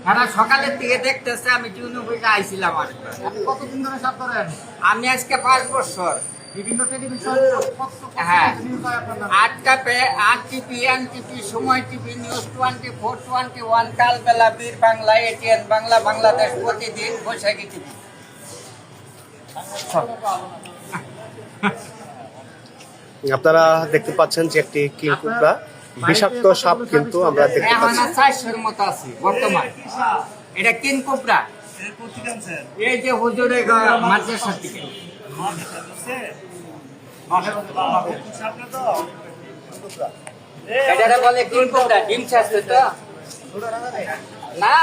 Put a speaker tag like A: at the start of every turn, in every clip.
A: তারা সকালের দিকে দেখতেছে আমি টিউনে বইটা আইছিলাম আসলে।
B: আপনি কতদিন ধরে সাপ ধরেন?
A: আমি আজকে 5 বছর।
B: বিভিন্ন টেলিভিশন
A: হ্যাঁ।
B: নিউজ হয় আপনার নামে।
A: 8টা আরটিপি, এনটিপি, সময় টিভি, নিউজ 24, 21, কালবেলা, বীর বাংলা, এটিএন বাংলা, বাংলাদেশ প্রতিদিন, বৈশাখী টিভি।
C: আপনারা দেখতে পাচ্ছেন যে একটি কিংকুবরা বিষাক্ত সাপ কিন্তু আমরা দেখতে
A: এখন
C: পাচ্ছি।
A: 400-এর মতো আছে বর্তমান। এটা কিংকুবরা। এই যে হুজুরের মাদ্রাসার দিকে। এটা বলে কিংকুবরা, ডিম ছাড়ছে তো? না।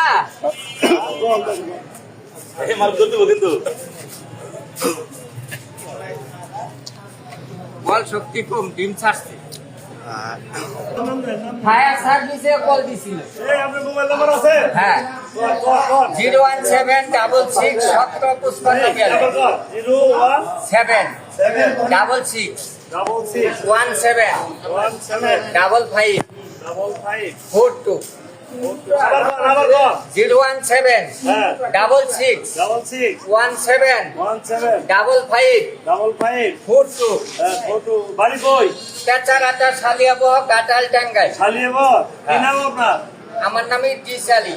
A: বল শক্তি কম, ডিম ছাড়ছে। ফায়ার সার্ভিসে কল দিছিল। হ্যাঁ, 01766175542 0175542 পেচারাটা সালিয়াবহ কাটাল টাঙ্গাই। আমার নামে টিসালি।